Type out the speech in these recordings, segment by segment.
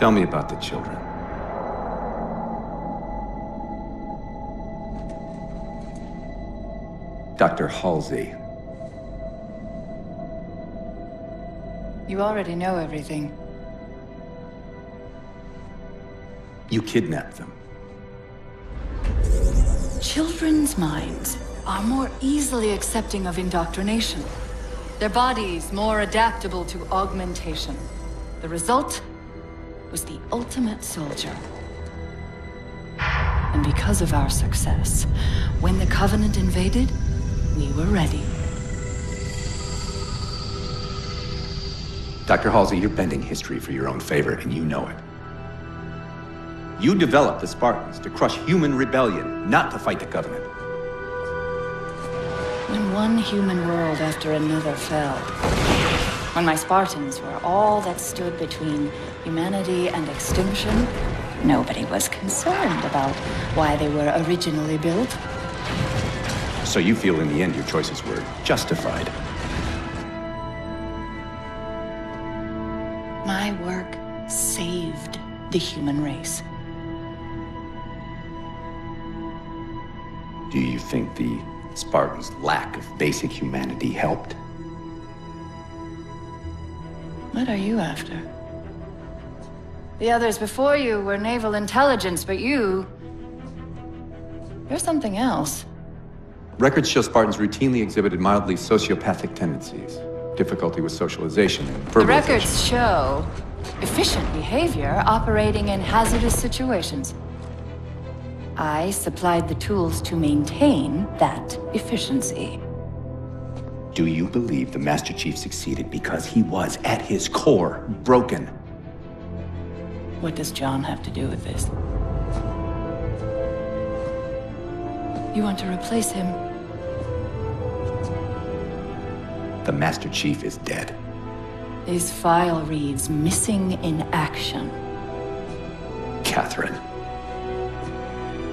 Tell me about the children. Dr. Halsey. You already know everything. You kidnapped them. Children's minds are more easily accepting of indoctrination. Their bodies more adaptable to augmentation. The result was the ultimate soldier. And because of our success, when the Covenant invaded, we were ready. Dr. Halsey, you're bending history for your own favor, and you know it. You developed the Spartans to crush human rebellion, not to fight the Covenant. When one human world after another fell, when my Spartans were all that stood between humanity and extinction, nobody was concerned about why they were originally built. So you feel in the end your choices were justified? My work saved the human race. Do you think the Spartans' lack of basic humanity helped? What are you after? The others before you were naval intelligence, but you're something else. Records show Spartans routinely exhibited mildly sociopathic tendencies, difficulty with socialization, and verbalization. The records show efficient behavior operating in hazardous situations. I supplied the tools to maintain that efficiency. Do you believe the Master Chief succeeded because he was, at his core, broken? What does John have to do with this? You want to replace him? The Master Chief is dead. His file reads missing in action. Catherine.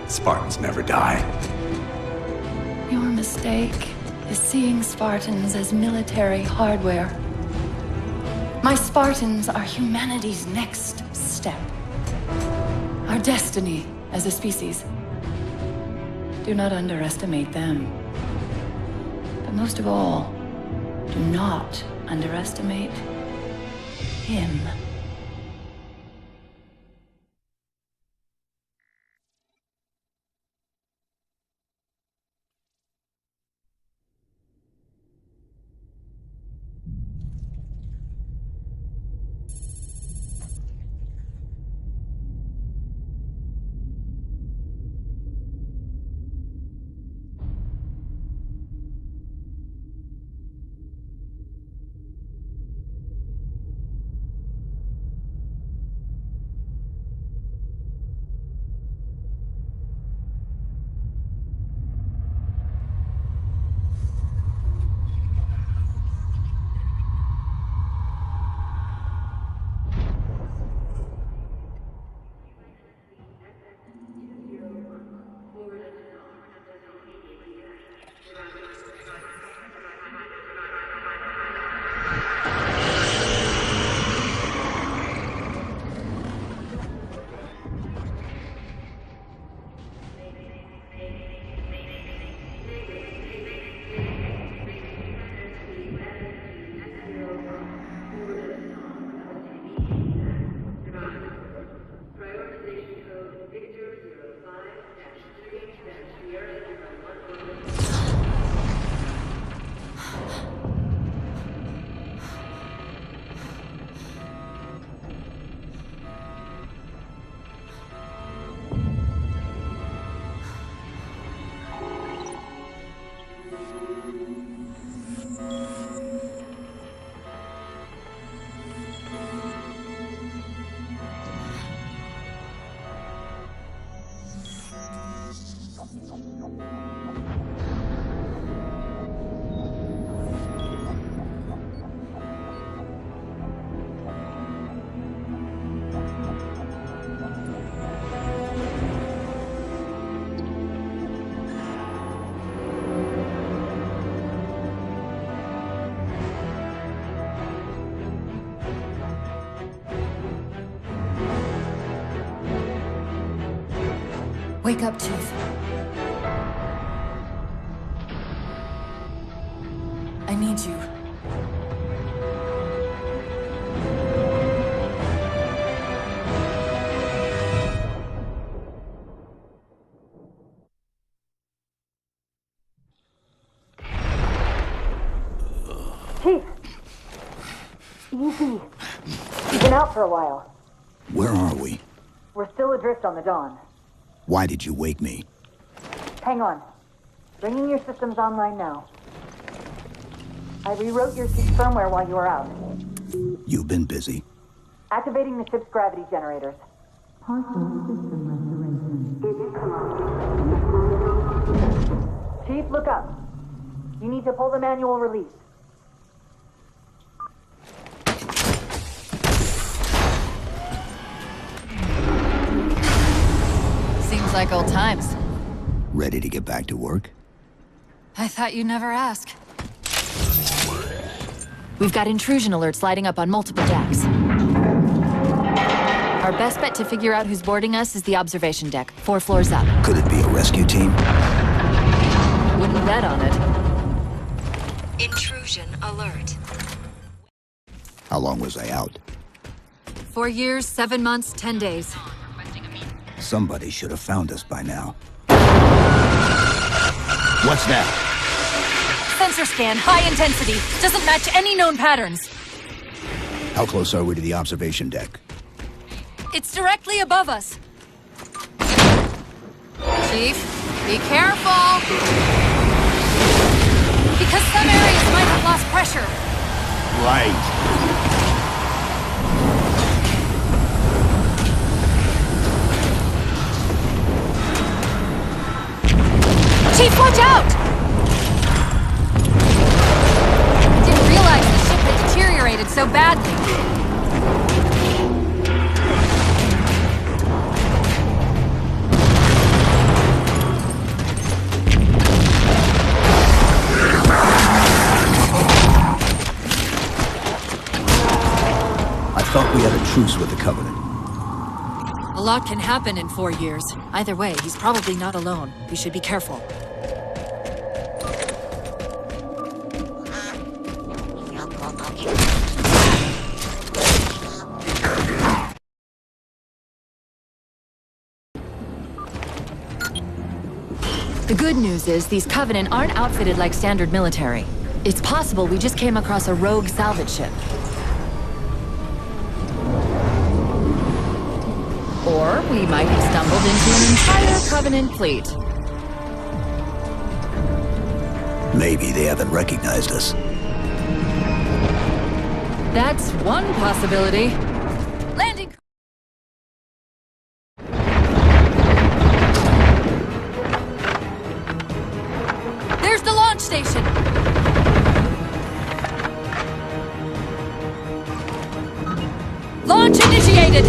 Spartans never die. Your mistake is seeing Spartans as military hardware. My Spartans are humanity's next step. Our destiny as a species. Do not underestimate them. But most of all, do not underestimate him. Wake up, Chief. I need you. Chief! Easy. You've been out for a while. Where are we? We're still adrift on the Dawn. Why did you wake me? Hang on. Bringing your systems online now. I rewrote your ship's firmware while you were out. You've been busy. Activating the ship's gravity generators. Chief, look up. You need to pull the manual release. Seems like old times. Ready to get back to work? I thought you'd never ask. We've got intrusion alerts lighting up on multiple decks. Our best bet to figure out who's boarding us is the observation deck, 4 floors up. Could it be a rescue team? Wouldn't bet on it. Intrusion alert. How long was I out? 4 years, 7 months, 10 days. Somebody should have found us by now. What's that? Sensor scan, high intensity. Doesn't match any known patterns. How close are we to the observation deck? It's directly above us. Chief, be careful. Because some areas might have lost pressure. Right. Chief, watch out! I didn't realize the ship had deteriorated so badly. I thought we had a truce with the Covenant. A lot can happen in 4 years. Either way, he's probably not alone. We should be careful. The good news is these Covenant aren't outfitted like standard military. It's possible we just came across a rogue salvage ship. Or we might have stumbled into an entire Covenant fleet. Maybe they haven't recognized us. That's one possibility. Landing. There's the launch station. Launch initiated.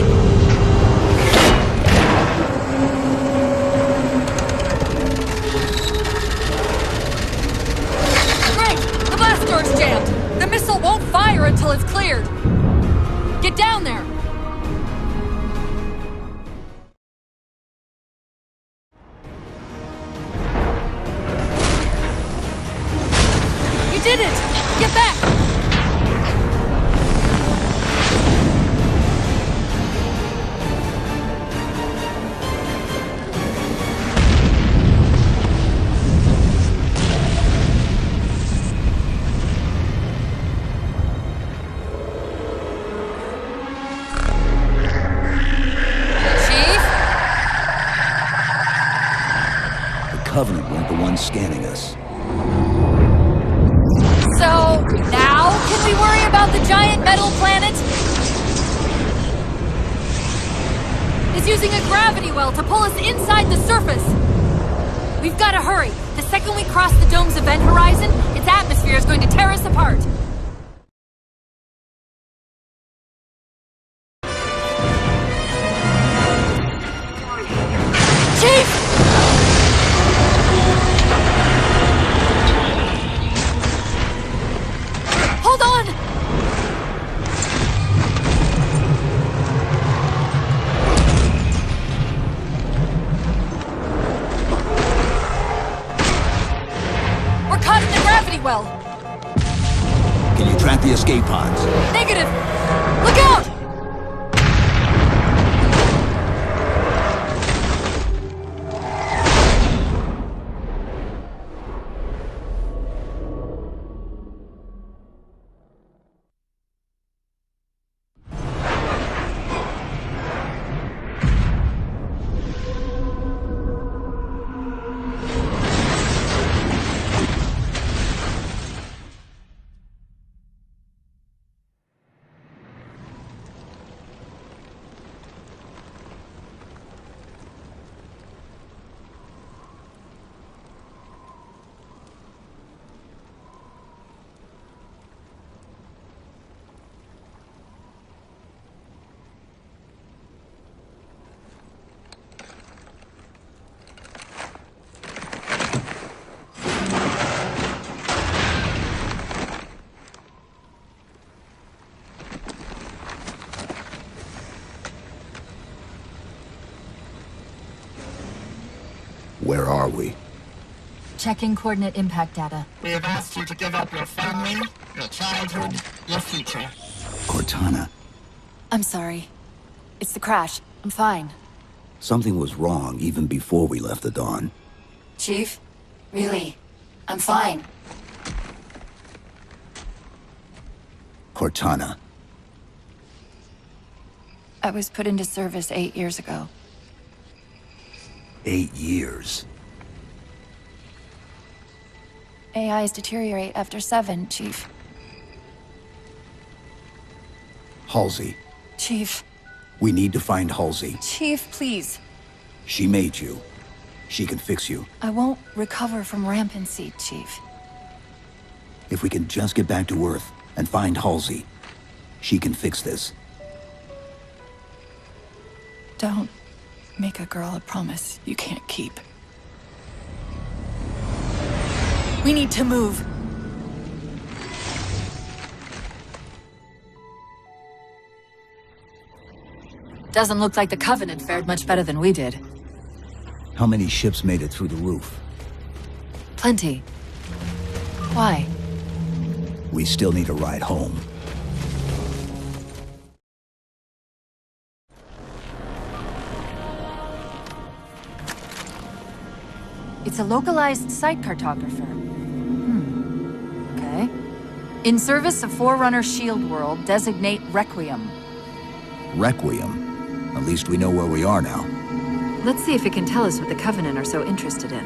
Door's jammed. The missile won't fire until it's cleared. Get down there. You did it! Get back! Covenant weren't the ones scanning us. So, now can we worry about the giant metal planet? It's using a gravity well to pull us inside the surface. We've got to hurry. The second we cross the dome's event horizon, its atmosphere is going to tear us apart. Chief! Hold on! pods. Negative! Look out! Where are we? Checking coordinate impact data. We have asked you to give up your family, your childhood, your future. Cortana. I'm sorry. It's the crash. I'm fine. Something was wrong even before we left the Dawn. Chief? Really? I'm fine. Cortana. I was put into service 8 years ago. 8 years. AIs deteriorate after 7, Chief. Halsey. Chief. We need to find Halsey. Chief, please. She made you. She can fix you. I won't recover from rampancy, Chief. If we can just get back to Earth and find Halsey, she can fix this. Don't make a girl a promise you can't keep. We need to move. Doesn't look like the Covenant fared much better than we did. How many ships made it through the roof? Plenty. Why? We still need a ride home. It's a localized site cartographer. Okay. In service of Forerunner Shield World, designate Requiem. Requiem. At least we know where we are now. Let's see if it can tell us what the Covenant are so interested in.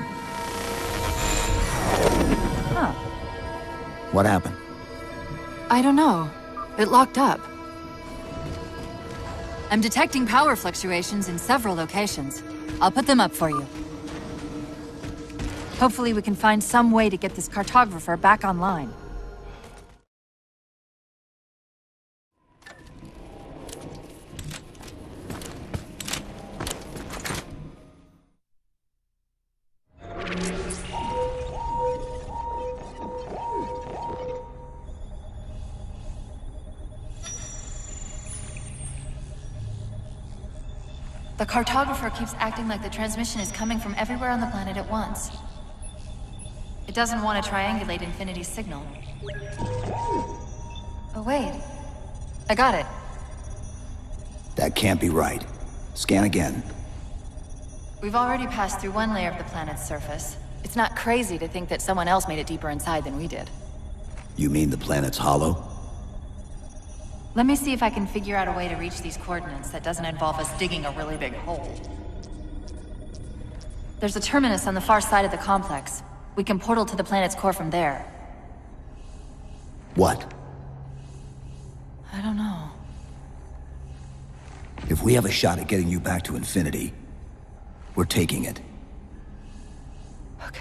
Huh. What happened? I don't know. It locked up. I'm detecting power fluctuations in several locations. I'll put them up for you. Hopefully we can find some way to get this cartographer back online. The cartographer keeps acting like the transmission is coming from everywhere on the planet at once. It doesn't want to triangulate Infinity's signal. Oh wait. I got it. That can't be right. Scan again. We've already passed through one layer of the planet's surface. It's not crazy to think that someone else made it deeper inside than we did. You mean the planet's hollow? Let me see if I can figure out a way to reach these coordinates that doesn't involve us digging a really big hole. There's a terminus on the far side of the complex. We can portal to the planet's core from there. What? I don't know. If we have a shot at getting you back to Infinity, we're taking it. Okay.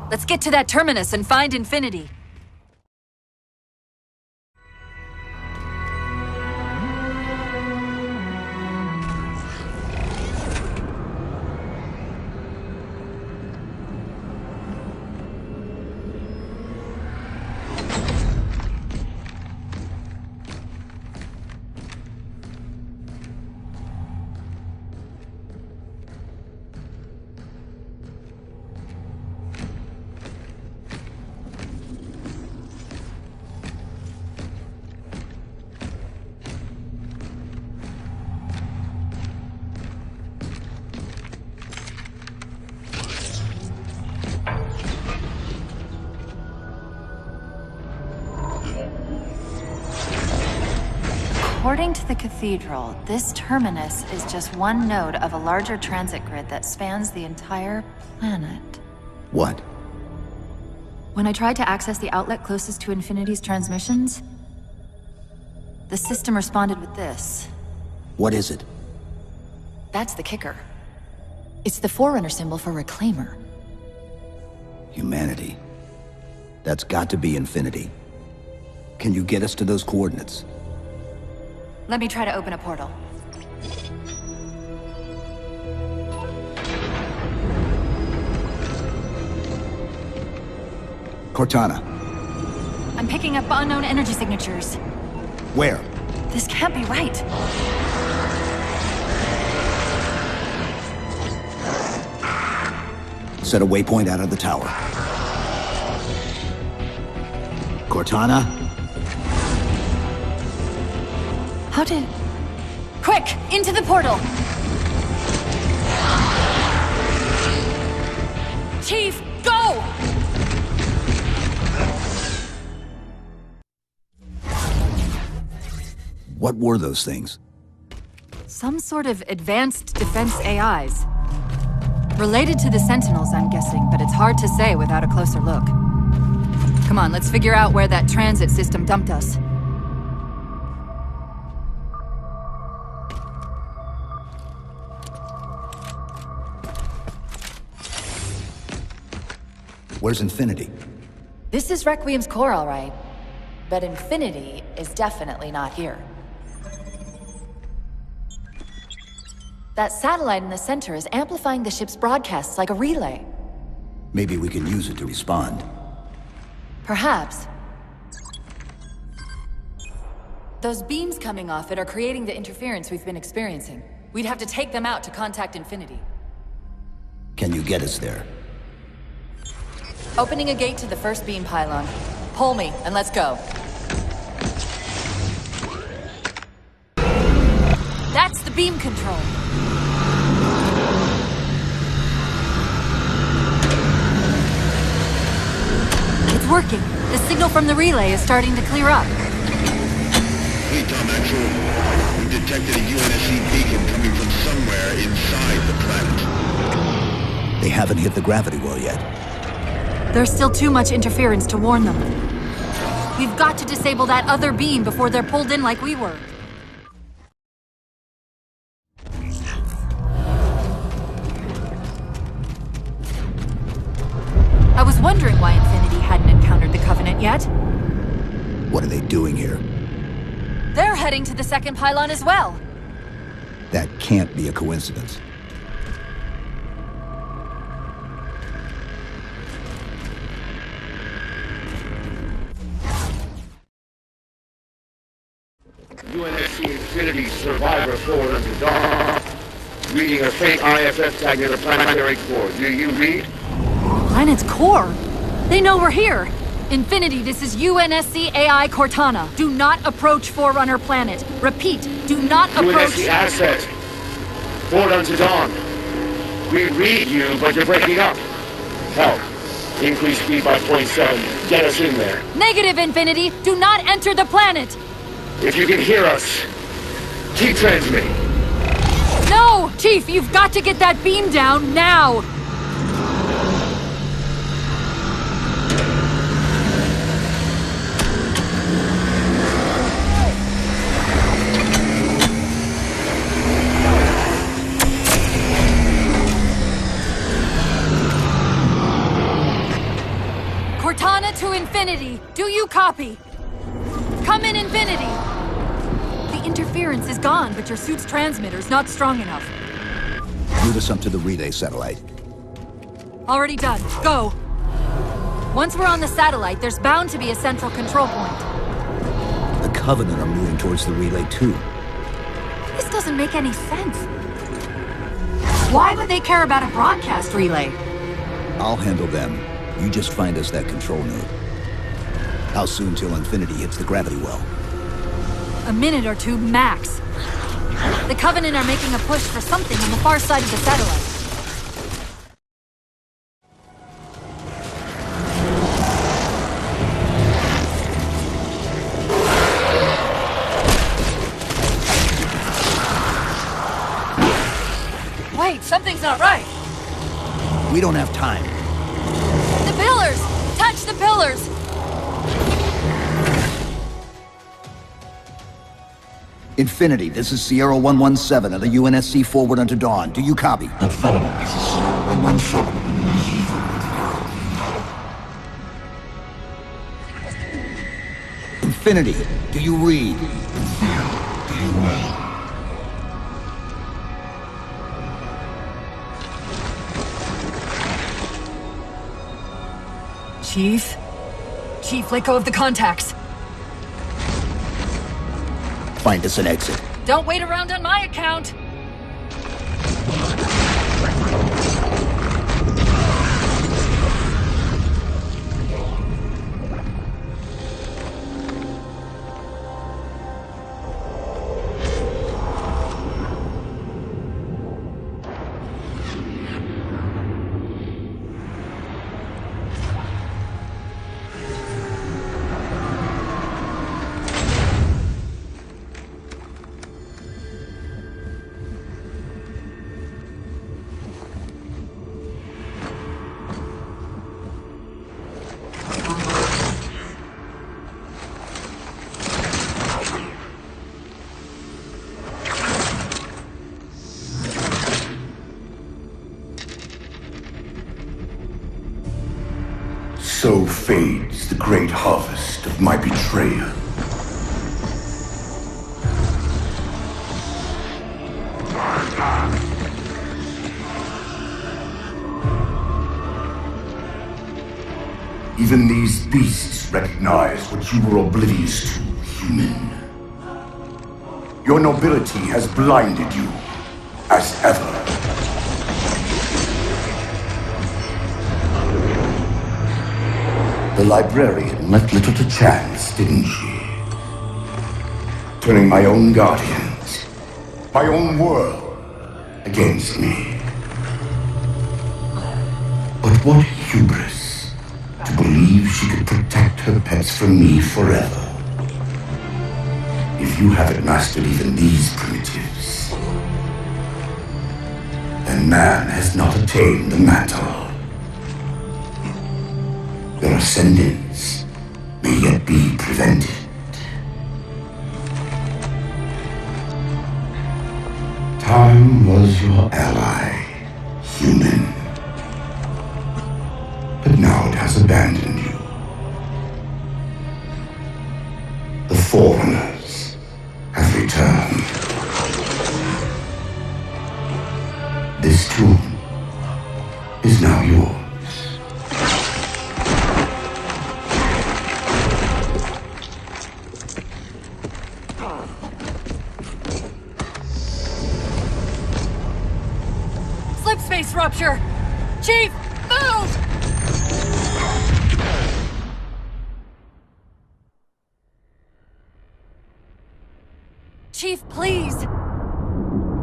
Let's get to that terminus and find Infinity. According to the Cathedral, this terminus is just one node of a larger transit grid that spans the entire planet. What? When I tried to access the outlet closest to Infinity's transmissions, the system responded with this. What is it? That's the kicker. It's the Forerunner symbol for Reclaimer. Humanity. That's got to be Infinity. Can you get us to those coordinates? Let me try to open a portal. Cortana. I'm picking up unknown energy signatures. Where? This can't be right. Set a waypoint out of the tower. Cortana? How did... Quick! Into the portal! Chief, go! What were those things? Some sort of advanced defense AIs. Related to the Sentinels, I'm guessing, but it's hard to say without a closer look. Come on, let's figure out where that transit system dumped us. Where's Infinity? This is Requiem's core, all right. But Infinity is definitely not here. That satellite in the center is amplifying the ship's broadcasts like a relay. Maybe we can use it to respond. Perhaps. Those beams coming off it are creating the interference we've been experiencing. We'd have to take them out to contact Infinity. Can you get us there? Opening a gate to the first beam pylon. Pull me, and let's go. That's the beam control. It's working. The signal from the relay is starting to clear up. Hey, Tom Actual. We detected a UNSC beacon coming from somewhere inside the planet. They haven't hit the gravity well yet. There's still too much interference to warn them. We've got to disable that other beam before they're pulled in like we were. I was wondering why Infinity hadn't encountered the Covenant yet. What are they doing here? They're heading to the second pylon as well. That can't be a coincidence. UNSC Infinity Survivor forward under dawn. Reading a faint IFF tag near the planetary core. Do you read? Planet's core? They know we're here. Infinity, this is UNSC AI Cortana. Do not approach Forerunner planet. Repeat, do not approach... UNSC asset. Forward unto dawn. We read you, but you're breaking up. Help. Increase speed by 0.7. Get us in there. Negative, Infinity. Do not enter the planet. If you can hear us, keep transmitting. No! Chief, you've got to get that beam down now! Cortana to Infinity. Do you copy? Come in, Infinity! The interference is gone, but your suit's transmitter's not strong enough. Route us up to the relay satellite. Already done. Go! Once we're on the satellite, there's bound to be a central control point. The Covenant are moving towards the relay too. This doesn't make any sense. Why would they care about a broadcast relay? I'll handle them. You just find us that control node. How soon till Infinity hits the gravity well? A minute or two, max. The Covenant are making a push for something on the far side of the satellite. Wait, something's not right. We don't have time. The pillars! Touch the pillars! Infinity, this is Sierra 117 of the UNSC forward unto dawn. Do you copy? Infinity, do you read? Chief? Chief, let go of the contacts. Find us an exit. Don't wait around on my account. So fades the great harvest of my betrayal. Even these beasts recognize what you were oblivious to, human. Your nobility has blinded you, as ever. The librarian left little to chance, didn't she? Turning my own guardians, my own world, against me. But what hubris to believe she could protect her pets from me forever. If you haven't mastered even these primitives, then man has not attained the mantle. Their ascendance may yet be prevented. Time was your ally, human. But now it has abandoned you. The Forerunners have returned. This tomb is now yours. Slipspace rupture! Chief, move! Chief, please!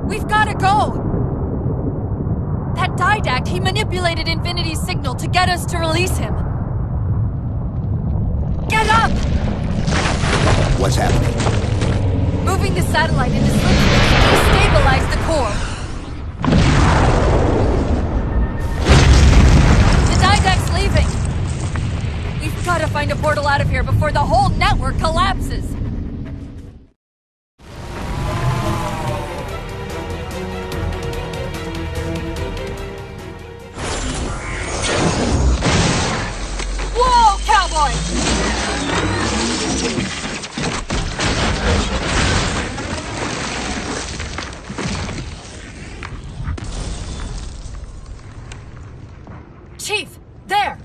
We've gotta go! That Didact, he manipulated Infinity's signal to get us to release him. Get up! What's happening? Moving the satellite into slipspace to destabilize the core. The Didact's leaving! We've gotta find a portal out of here before the whole network collapses! Whoa, cowboy! Chief, there!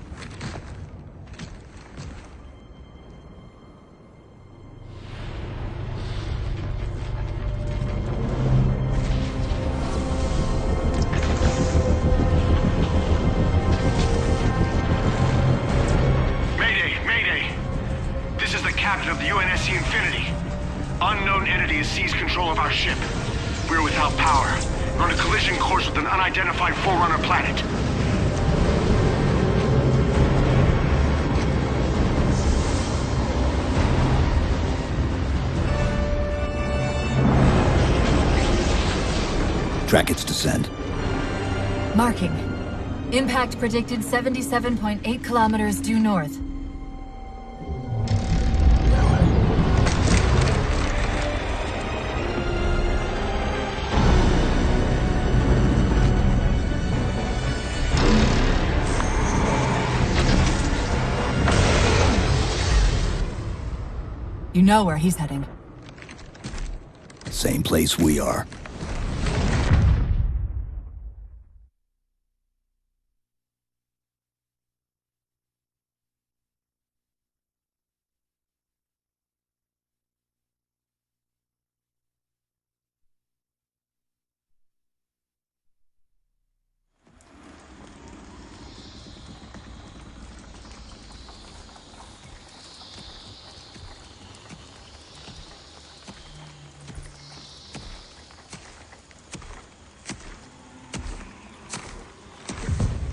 captain of the UNSC Infinity. Unknown entity has seized control of our ship. We're without power. We're on a collision course with an unidentified Forerunner planet. Track its descent. Marking. Impact predicted 77.8 kilometers due north. You know where he's heading. Same place we are.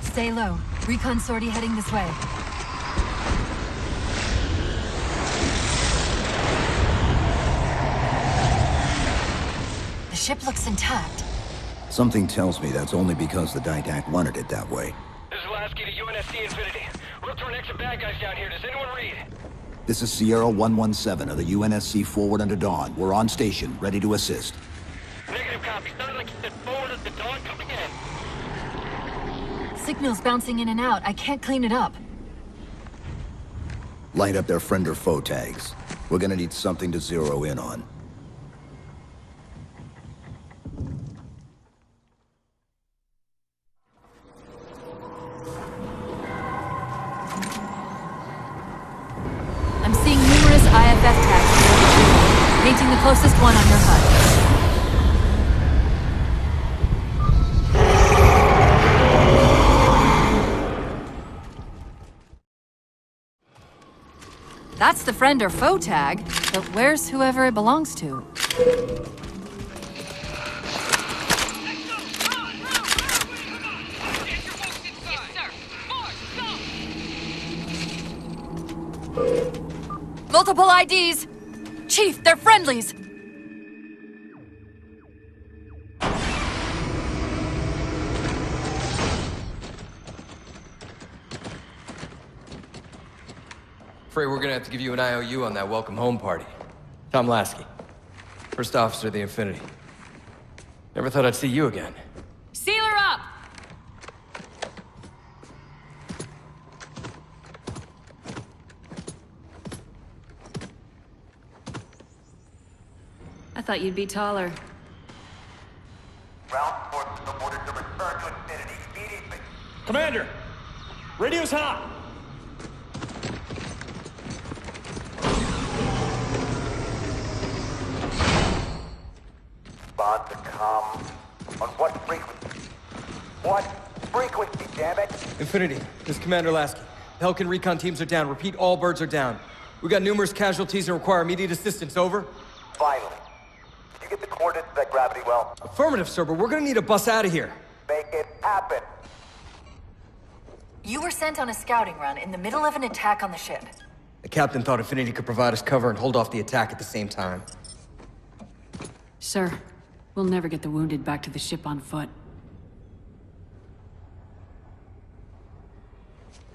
Stay low. Recon sortie heading this way. The ship looks intact. Something tells me that's only because the Didact wanted it that way. This is Lasky to UNSC Infinity. We're up to our next bad guys down here. Does anyone read? This is Sierra 117 of the UNSC Forward Under Dawn. We're on station, ready to assist. Negative copy. Sounded like you said forward at the dawn. Come again. Signal's bouncing in and out. I can't clean it up. Light up their friend or foe tags. We're gonna need something to zero in on. I'm seeing numerous IFF tags. Painting the closest one on your HUD. That's the friend or foe tag, but where's whoever it belongs to? Multiple IDs! Chief, they're friendlies! Afraid we're gonna have to give you an IOU on that welcome home party. Tom Lasky, first officer of the Infinity. Never thought I'd see you again. Seal her up! I thought you'd be taller. Ground forces are ordered to return to Infinity immediately. Commander! Radio's hot! Respond to comm. On what frequency? What frequency, damn it? Infinity, this is Commander Lasky. Pelican recon teams are down. Repeat, all birds are down. We got numerous casualties and require immediate assistance. Over. Finally. Did you get the coordinates of that gravity well? Affirmative, sir, but we're gonna need a bus out of here. Make it happen. You were sent on a scouting run in the middle of an attack on the ship. The captain thought Infinity could provide us cover and hold off the attack at the same time. Sir, we'll never get the wounded back to the ship on foot.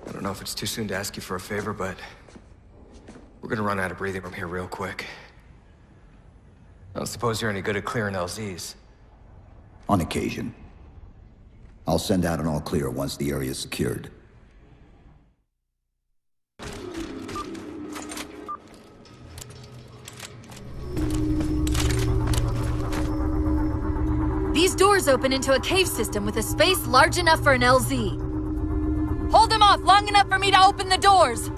I don't know if it's too soon to ask you for a favor, but we're gonna run out of breathing room here real quick. I don't suppose you're any good at clearing LZs. On occasion. I'll send out an all-clear once the area is secured. These doors open into a cave system with a space large enough for an LZ. Hold them off long enough for me to open the doors!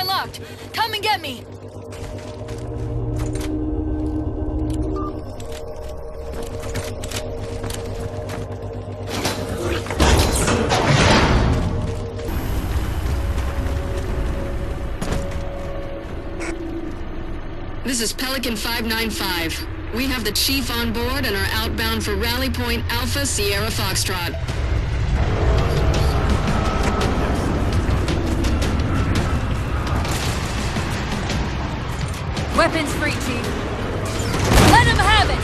Unlocked. Come and get me! This is Pelican 595. We have the Chief on board and are outbound for Rally Point Alpha Sierra Foxtrot. Weapons free, Chief. Let him have it!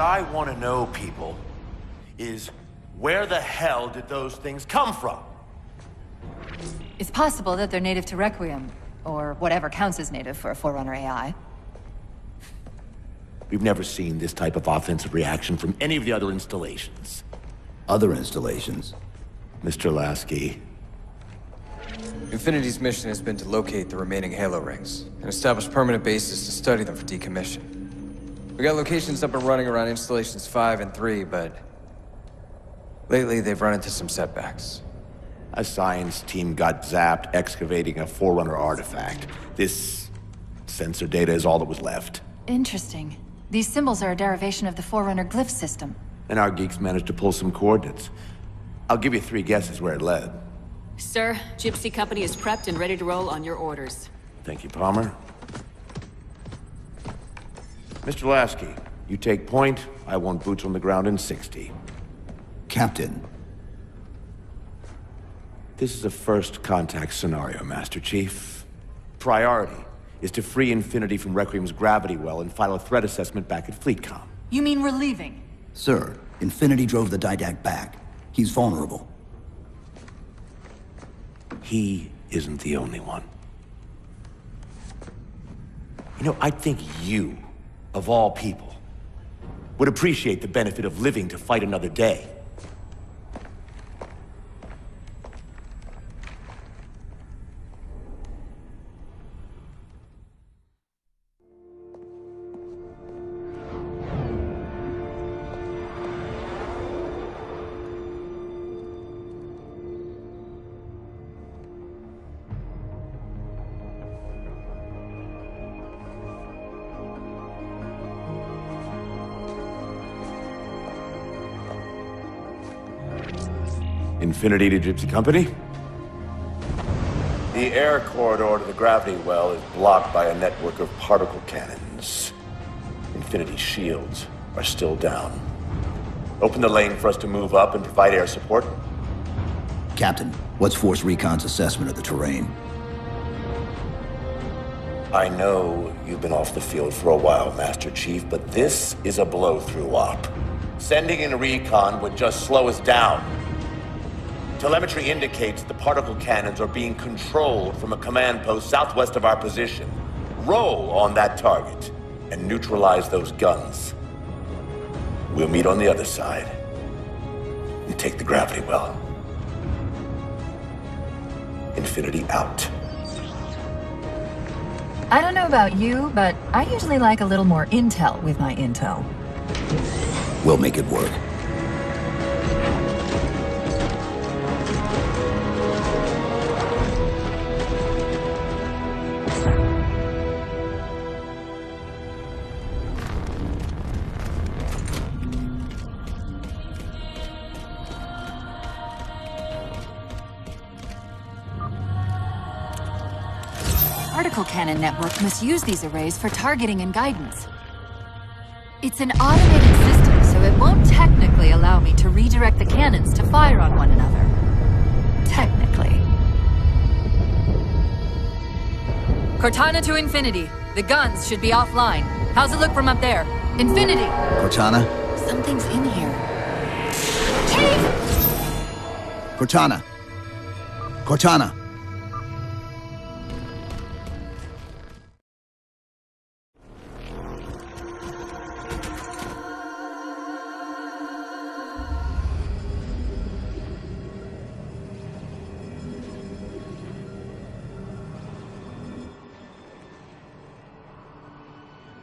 what I want to know, people, is where the hell did those things come from? It's possible that they're native to Requiem, or whatever counts as native for a Forerunner AI. We've never seen this type of offensive reaction from any of the other installations. Other installations? Mr. Lasky. Infinity's mission has been to locate the remaining Halo rings, and establish permanent bases to study them for decommission. We got locations up and running around installations 5 and 3, but lately they've run into some setbacks. A science team got zapped excavating a Forerunner artifact. This sensor data is all that was left. Interesting. These symbols are a derivation of the Forerunner glyph system. And our geeks managed to pull some coordinates. I'll give you 3 guesses where it led. Sir, Gypsy Company is prepped and ready to roll on your orders. Thank you, Palmer. Mr. Lasky, you take point. I want boots on the ground in 60. Captain. This is a first contact scenario, Master Chief. Priority is to free Infinity from Requiem's gravity well and file a threat assessment back at FleetCom. You mean we're leaving? Sir, Infinity drove the Didact back. He's vulnerable. He isn't the only one. You know, I think you, of all people, would appreciate the benefit of living to fight another day. Infinity to Gypsy Company? The air corridor to the gravity well is blocked by a network of particle cannons. Infinity's shields are still down. Open the lane for us to move up and provide air support. Captain, what's Force Recon's assessment of the terrain? I know you've been off the field for a while, Master Chief, but this is a blow-through op. Sending in recon would just slow us down. Telemetry indicates the particle cannons are being controlled from a command post southwest of our position. Roll on that target and neutralize those guns. We'll meet on the other side and take the gravity well. Infinity out. I don't know about you, but I usually like a little more intel with my intel. We'll make it work. Particle cannon network must use these arrays for targeting and guidance. It's an automated system, so it won't technically allow me to redirect the cannons to fire on one another. Technically. Cortana to Infinity. The guns should be offline. How's it look from up there? Infinity! Cortana? Something's in here. Cortana! Cortana!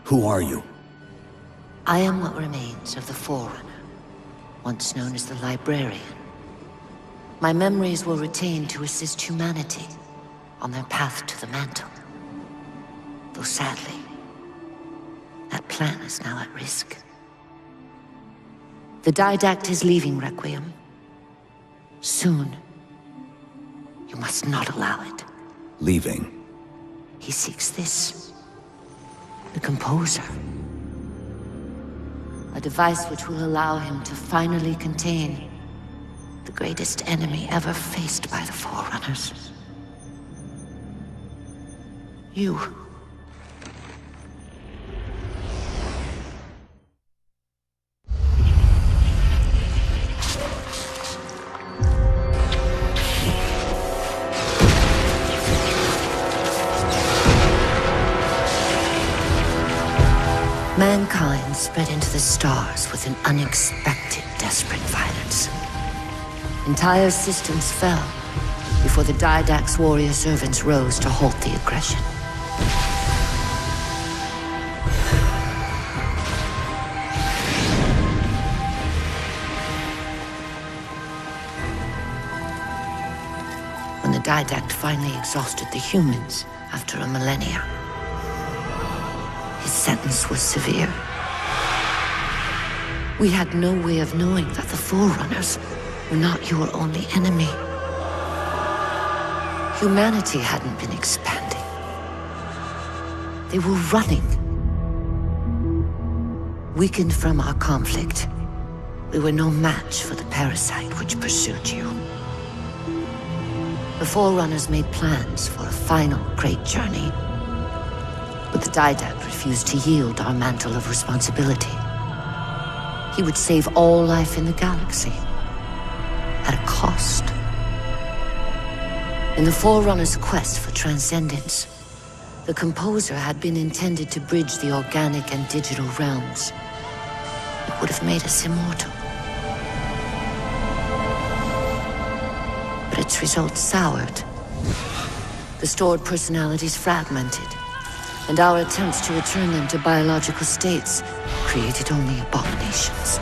Who are you? I am what remains of the Forerunner, once known as the Librarian. My memories were retained to assist humanity on their path to the mantle. Though sadly, that plan is now at risk. The Didact is leaving Requiem. Soon. You must not allow it. Leaving? He seeks this. The Composer. A device which will allow him to finally contain the greatest enemy ever faced by the Forerunners. You. What Mankind spread into the stars with an unexpected, desperate violence. Entire systems fell before the Didact's warrior servants rose to halt the aggression. When the Didact finally exhausted the humans after a millennia, his sentence was severe. We had no way of knowing that the Forerunners were not your only enemy. Humanity hadn't been expanding. They were running. Weakened from our conflict, we were no match for the parasite which pursued you. The Forerunners made plans for a final great journey, but the Didact refused to yield our mantle of responsibility. He would save all life in the galaxy, at a cost. In the Forerunners' quest for transcendence, the Composer had been intended to bridge the organic and digital realms. It would have made us immortal. But its results soured. The stored personalities fragmented, and our attempts to return them to biological states created only abominations.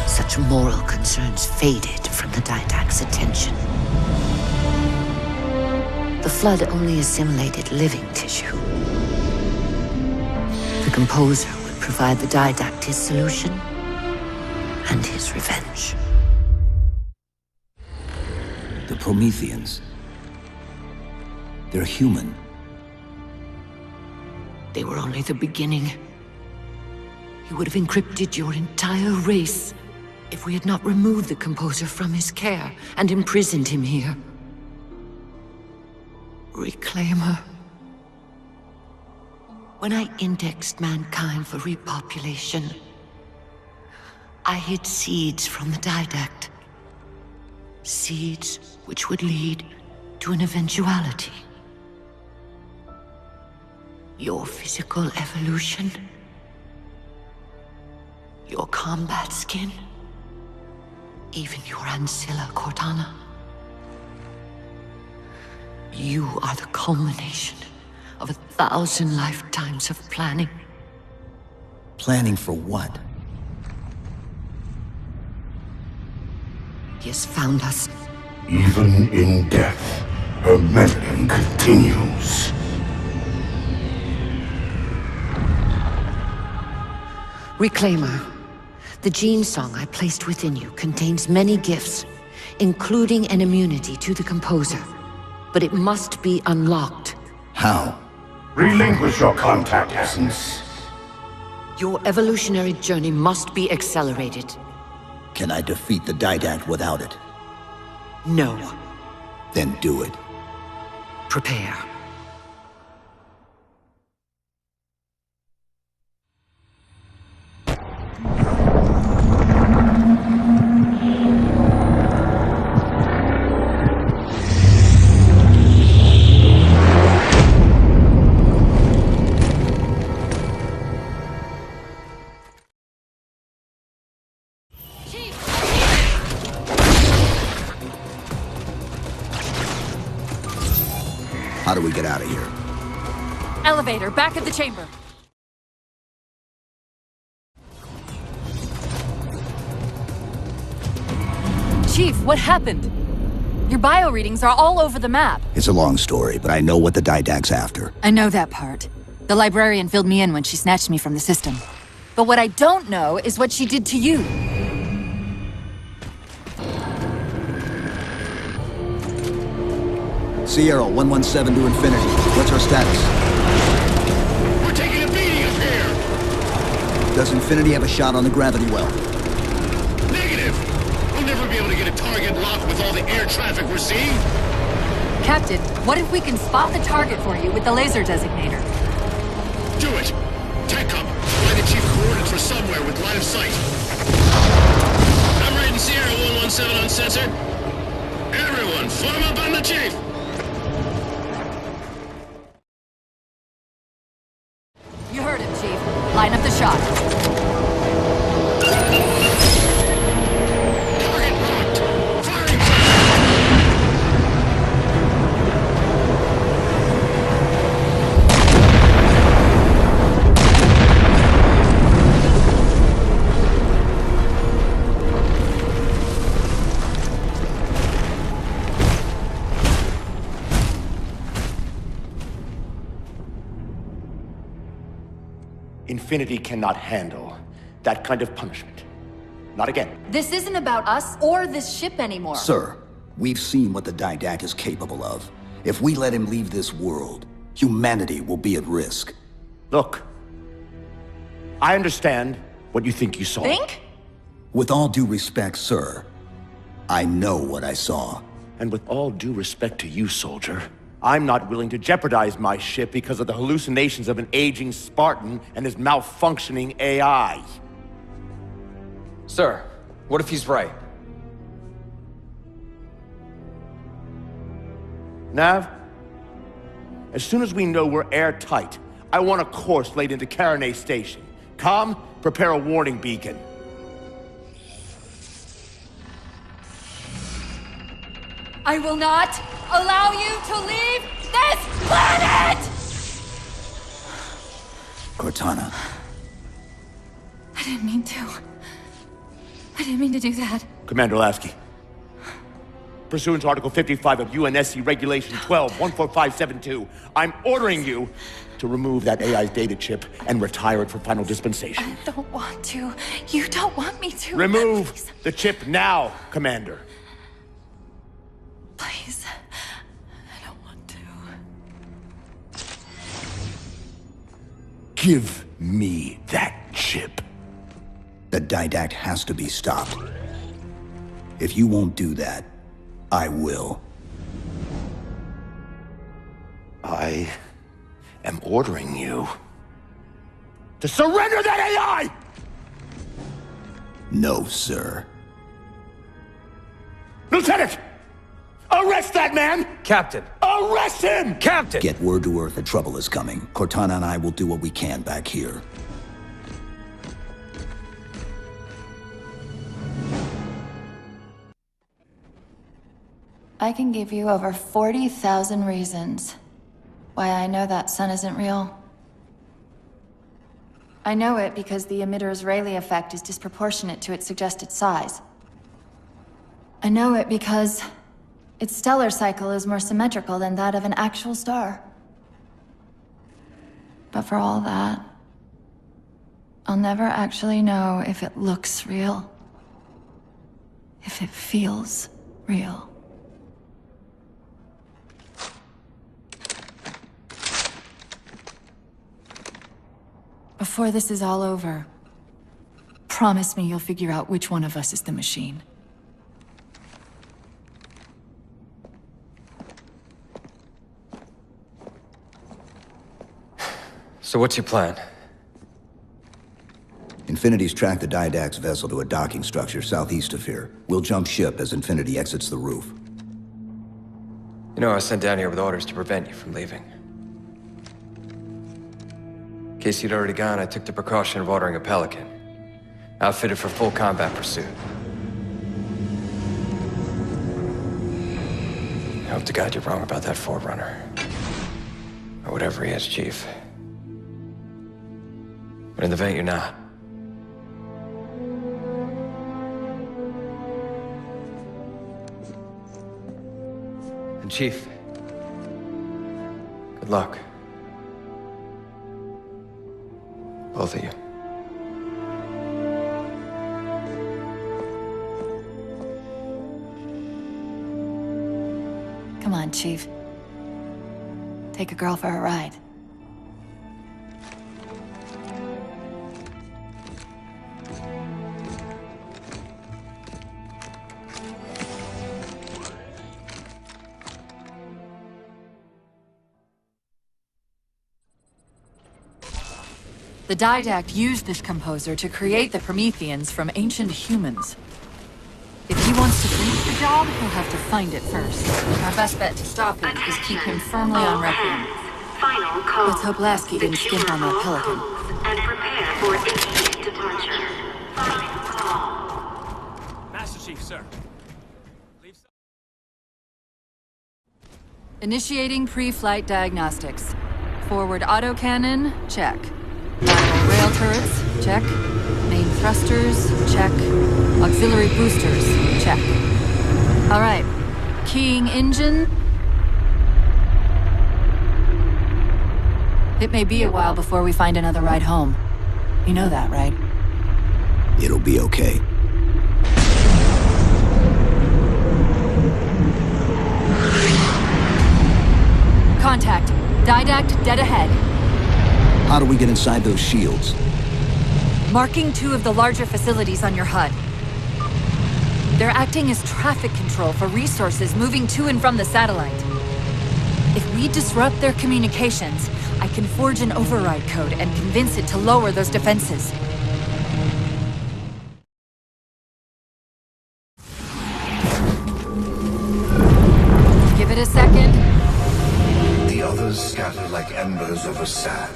Such moral concerns faded from the Didact's attention. The Flood only assimilated living tissue. The Composer would provide the Didact his solution and his revenge. The Prometheans. They're human. They were only the beginning. He would have encrypted your entire race if we had not removed the Composer from his care and imprisoned him here. Reclaimer. When I indexed mankind for repopulation, I hid seeds from the Didact. Seeds which would lead to an eventuality. Your physical evolution, your combat skin, even your ancilla Cortana. You are the culmination of 1,000 lifetimes of planning. Planning for what? He has found us. Even in death, her meddling continues. Reclaimer. The gene song I placed within you contains many gifts, including an immunity to the Composer. But it must be unlocked. How? Relinquish your contact essence. Your evolutionary journey must be accelerated. Can I defeat the Didact without it? No. Then do it. Prepare. How do we get out of here? Elevator, back at the chamber. Chief, what happened? Your bio readings are all over the map. It's a long story, but I know what the Didact's after. I know that part. The librarian filled me in when she snatched me from the system. But what I don't know is what she did to you. Sierra, 117 to Infinity. What's our status? We're taking a beating up here! Does Infinity have a shot on the gravity well? Negative! We'll never be able to get a target locked with all the air traffic we're seeing. Captain, what if we can spot the target for you with the laser designator? Do it! TechCom, find the chief coordinates for somewhere with line of sight. I'm reading Sierra 117 on sensor. Everyone, form up on the chief! You heard him. Line up the shot. Infinity cannot handle that kind of punishment. Not again. This isn't about us or this ship anymore. Sir, we've seen what the Didact is capable of. If we let him leave this world, humanity will be at risk. Look, I understand what you think you saw. Think? With all due respect, sir, I know what I saw. And with all due respect to you, soldier, I'm not willing to jeopardize my ship because of the hallucinations of an aging Spartan and his malfunctioning AI. Sir, what if he's right? Nav, as soon as we know we're airtight, I want a course laid into Karenay Station. Com, prepare a warning beacon. I will not allow you to leave this planet! Cortana. I didn't mean to. I didn't mean to do that. Commander Lasky, pursuant to Article 55 of UNSC Regulation 12-14572, I'm ordering you to remove that AI's data chip and retire it for final dispensation. I don't want to. You don't want me to. Remove Please. the chip now, Commander. Please. I don't want to. Give me that chip. The Didact has to be stopped. If you won't do that, I will. I am ordering you to surrender that AI! No, sir. Lieutenant! Arrest that man! Captain! Arrest him! Captain! Get word to Earth that trouble is coming. Cortana and I will do what we can back here. I can give you over 40,000 reasons why I know that sun isn't real. I know it because the emitter's Rayleigh effect is disproportionate to its suggested size. I know it because its stellar cycle is more symmetrical than that of an actual star. But for all that, I'll never actually know if it looks real. If it feels real. Before this is all over, promise me you'll figure out which one of us is the machine. So what's your plan? Infinity's tracked the Didact's vessel to a docking structure southeast of here. We'll jump ship as Infinity exits the roof. You know, I was sent down here with orders to prevent you from leaving. In case you'd already gone, I took the precaution of ordering a Pelican, outfitted for full combat pursuit. I hope to God you're wrong about that Forerunner. Or whatever he is, Chief. But in the event you're not. And Chief, good luck. Both of you. Come on, Chief. Take a girl for a ride. The Didact used this composer to create the Prometheans from ancient humans. If he wants to finish the job, he'll have to find it first. Our best bet to stop him is keep him firmly on Requiem. Final call. Let's hope Lasky didn't skimp on that Pelican. And prepare for immediate departure. Final call. Master Chief, sir. Initiating pre-flight diagnostics. Forward autocannon, check. Lateral rail turrets, check. Main thrusters, check. Auxiliary boosters, check. All right. Keying engine. It may be a while before we find another ride home. You know that, right? It'll be okay. Contact. Didact dead ahead. How do we get inside those shields? Marking 2 of the larger facilities on your HUD. They're acting as traffic control for resources moving to and from the satellite. If we disrupt their communications, I can forge an override code and convince it to lower those defenses. Give it a second. The others scatter like embers over sand.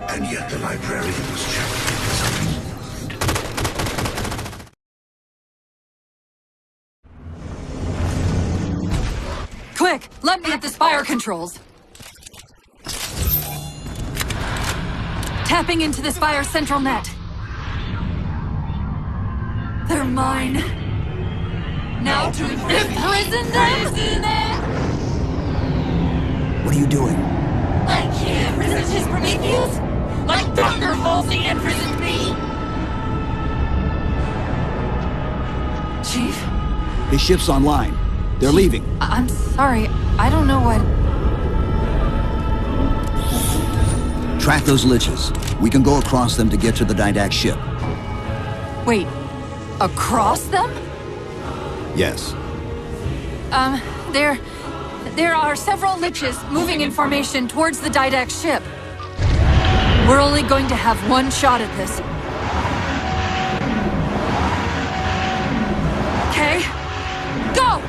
And yet the librarian was checked. Quick, let me at the Spire controls. Tapping into the Spire central net. They're mine. Now to imprison them? What are you doing? I can't resist his Prometheus! Like Thunder Halsey imprisoned me! Chief? His ship's online. They're leaving. I'm sorry, I don't know what... Track those liches. We can go across them to get to the Didact ship. Wait, across them? Yes. There are several liches moving in formation towards the Didact ship. We're only going to have one shot at this. Okay? Go!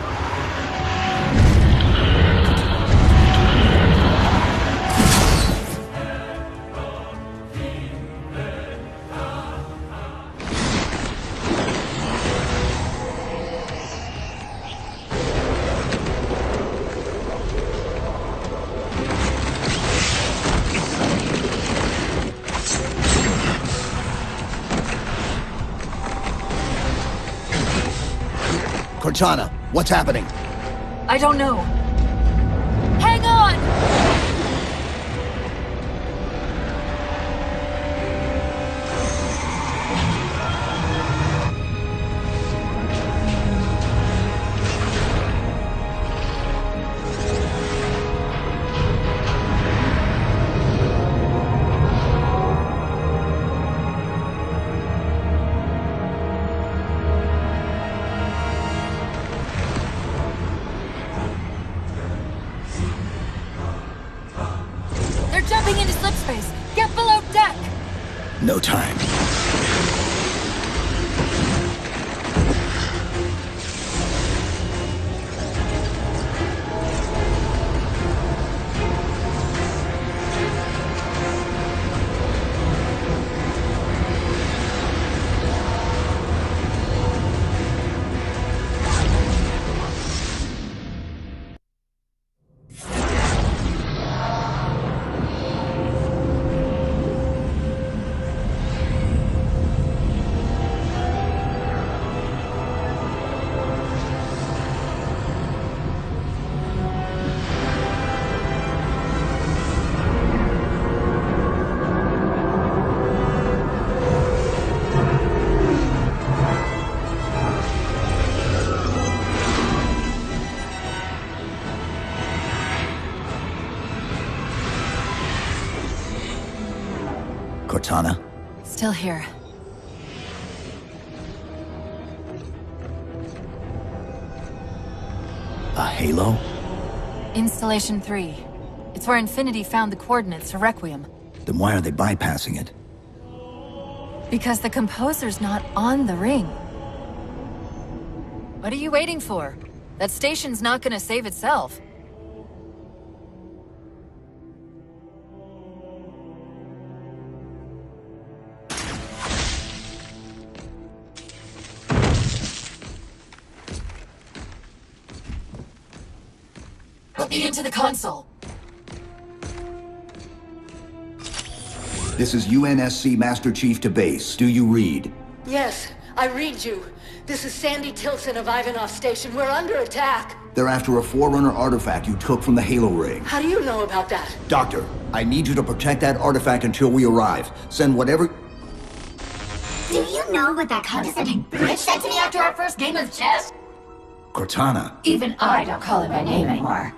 Cortana, what's happening? I don't know. Hang on! Jumping into slip space! Get below deck! No time. Cortana? Still here. A halo? Installation 3. It's where Infinity found the coordinates for Requiem. Then why are they bypassing it? Because the composer's not on the ring. What are you waiting for? That station's not gonna save itself. me into the console. This is UNSC Master Chief to base. Do you read? Yes, I read you. This is Sandy Tilson of Ivanov Station. We're under attack. They're after a Forerunner artifact you took from the Halo ring. How do you know about that? Doctor, I need you to protect that artifact until we arrive. Send whatever... Do you know what that condescending bitch said to me after our first game of chess? Cortana. Even I don't call her by name anymore.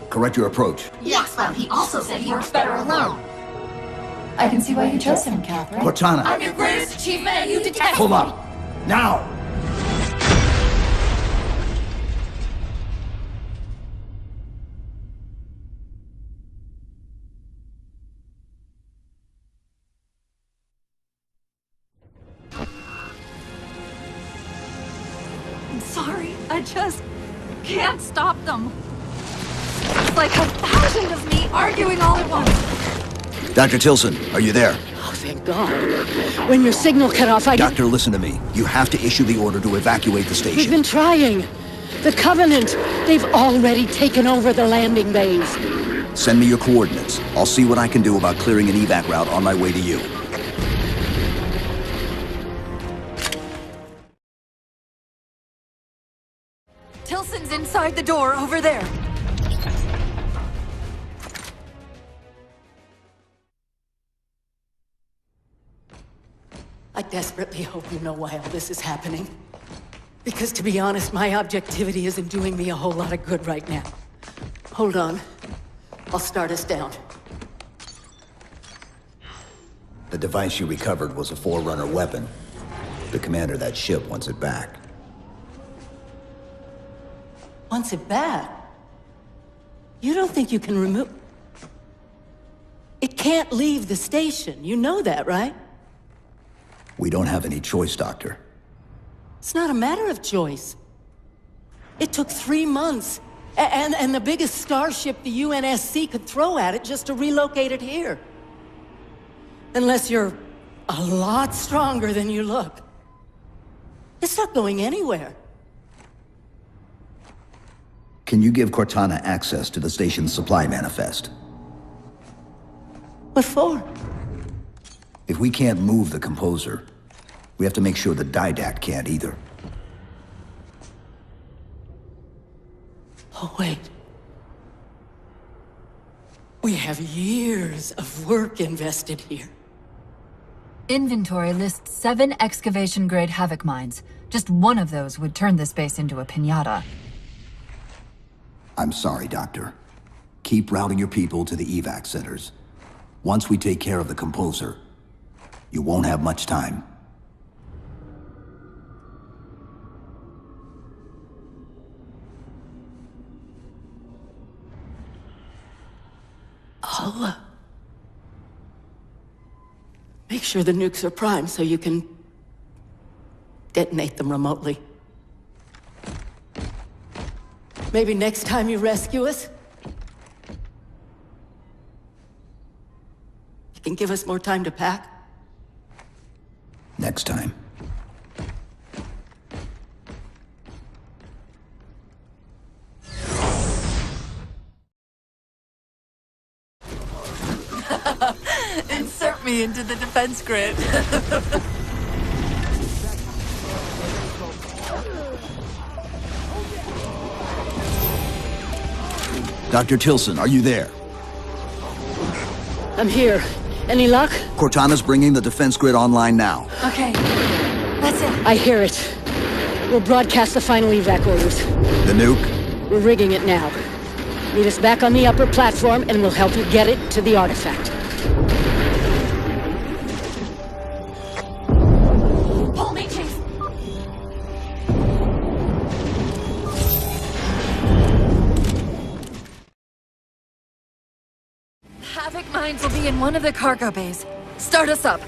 Correct your approach. Yes, well, he also said he works better alone. I can see why you chose him, Catherine. Cortana. I'm your greatest achievement and you detest Hold me. up. Now! I'm sorry, I just can't stop them. It's like 1,000 of me arguing all at once. Dr. Tilson, are you there? Oh, thank God. When your signal cut off, Doctor, listen to me. You have to issue the order to evacuate the station. We've been trying. The Covenant, they've already taken over the landing bays. Send me your coordinates. I'll see what I can do about clearing an evac route on my way to you. Tilson's inside the door over there. I desperately hope you know why all this is happening. Because to be honest, my objectivity isn't doing me a whole lot of good right now. Hold on. I'll start us down. The device you recovered was a Forerunner weapon. The commander of that ship wants it back. Wants it back? You don't think you can remove... It can't leave the station. You know that, right? We don't have any choice, Doctor. It's not a matter of choice. It took 3 months. And the biggest starship the UNSC could throw at it just to relocate it here. Unless you're a lot stronger than you look. It's not going anywhere. Can you give Cortana access to the station's supply manifest? What for? If we can't move the composer, we have to make sure the Didact can't either. Oh, wait. We have years of work invested here. Inventory lists 7 excavation-grade Havoc mines. Just one of those would turn this base into a piñata. I'm sorry, Doctor. Keep routing your people to the evac centers. Once we take care of the composer, you won't have much time. I'll, make sure the nukes are primed so you can detonate them remotely. Maybe next time you rescue us, you can give us more time to pack. Next time. Insert me into the defense grid. Dr. Tilson, are you there? I'm here. Any luck? Cortana's bringing the defense grid online now. Okay, that's it. I hear it. We'll broadcast the final evac orders. The nuke? We're rigging it now. Meet us back on the upper platform and we'll help you get it to the artifact. Pull me, Chief. Havoc mines will be in one of the cargo bays. Start us up.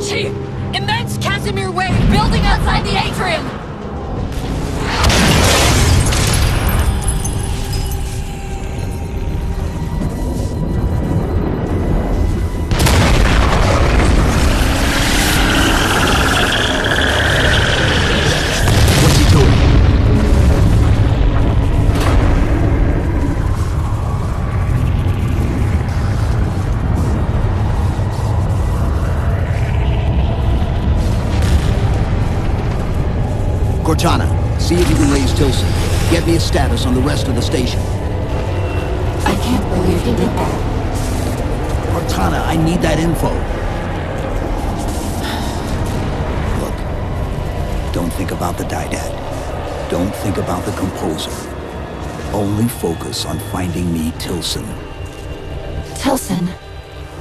Chief! Immense Casimir wave building outside the atrium! Cortana, see if you can raise Tilson. Get me a status on the rest of the station. I can't believe you did that. Cortana, I need that info. Look, don't think about the Didad. Don't think about the Composer. Only focus on finding me Tilson. Tilson.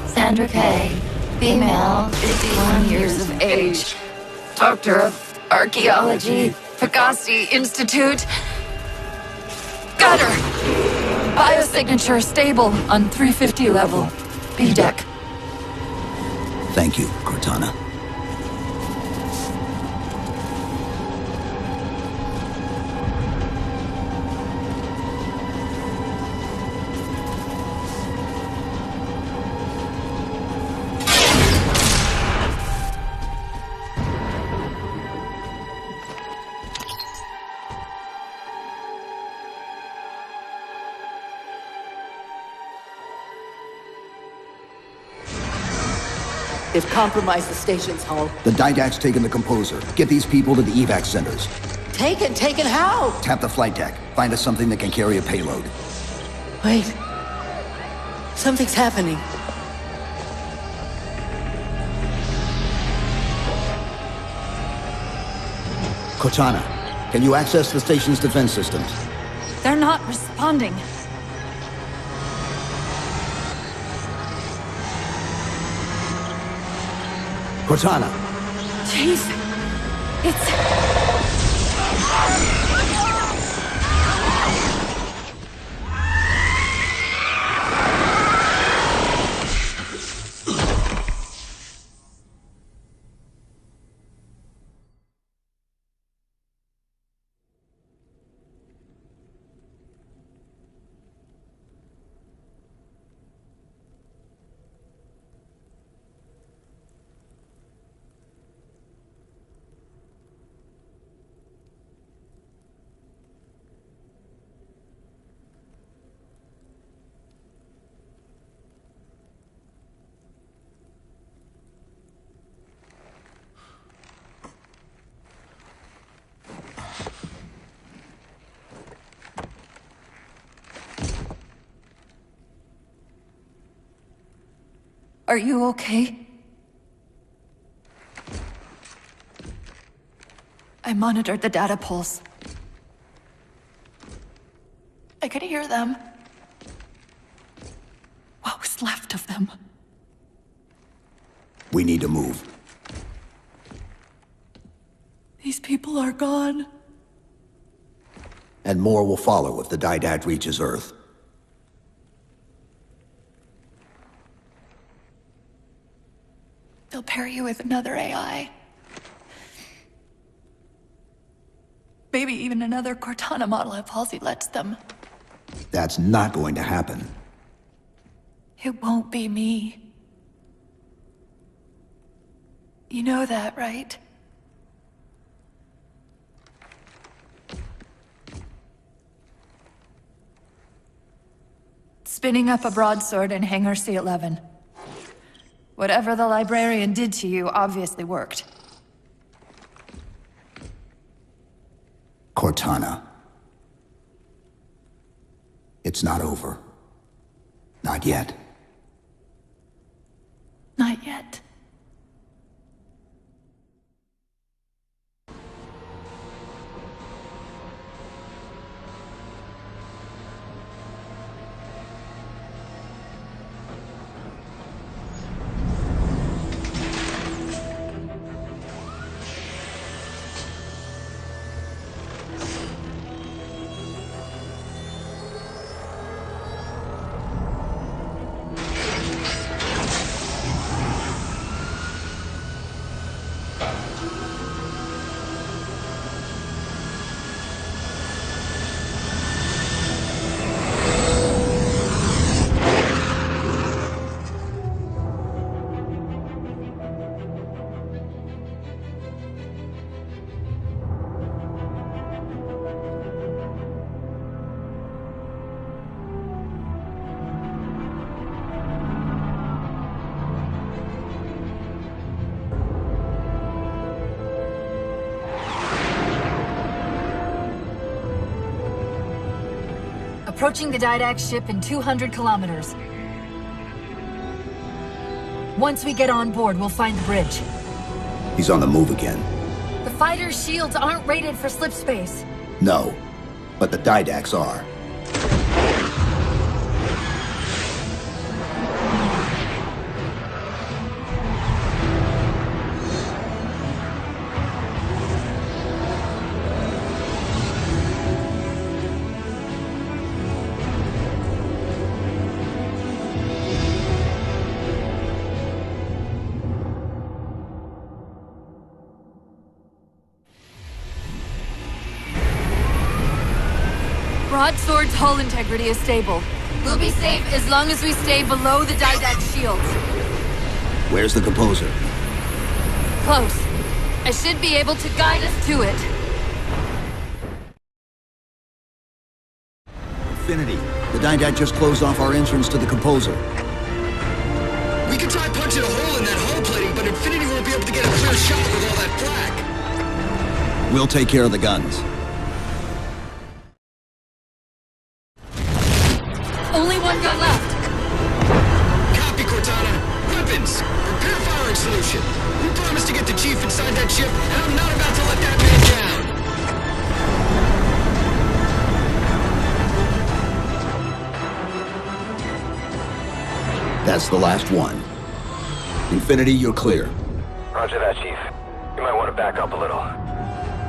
Sandra Kay. Female, 51 years of age. Doctor of Archaeology. Pegasi Institute. Got her! Biosignature stable on 350 level. B deck. Thank you, Cortana. They've compromised the station's hull. The Didact's taken the Composer. Get these people to the evac centers. Taken how? Tap the flight deck. Find us something that can carry a payload. Wait. Something's happening. Cortana, can you access the station's defense systems? They're not responding. Cortana! Jeez. It's... Are you okay? I monitored the data pulse. I could hear them. What was left of them? We need to move. These people are gone. And more will follow if the Didad reaches Earth. They'll pair you with another AI. Maybe even another Cortana model if Halsey lets them. That's not going to happen. It won't be me. You know that, right? Spinning up a broadsword in Hangar C-11. Whatever the librarian did to you obviously worked. Cortana. It's not over. Not yet. Not yet. Approaching the Didact ship in 200 kilometers. Once we get on board, we'll find the bridge. He's on the move again. The fighter's shields aren't rated for slip space. No, but the Didacts are. Broadsword's hull integrity is stable. We'll be safe as long as we stay below the Didact shields. Where's the Composer? Close. I should be able to guide us to it. Infinity, the Didact just closed off our entrance to the Composer. We could try punching a hole in that hull plating, but Infinity won't be able to get a clear shot with all that flak. We'll take care of the guns. Only one gun left. Copy, Cortana. Weapons. Prepare firing solution. We promised to get the Chief inside that ship, and I'm not about to let that man down. That's the last one. Infinity, you're clear. Roger that, Chief. You might want to back up a little.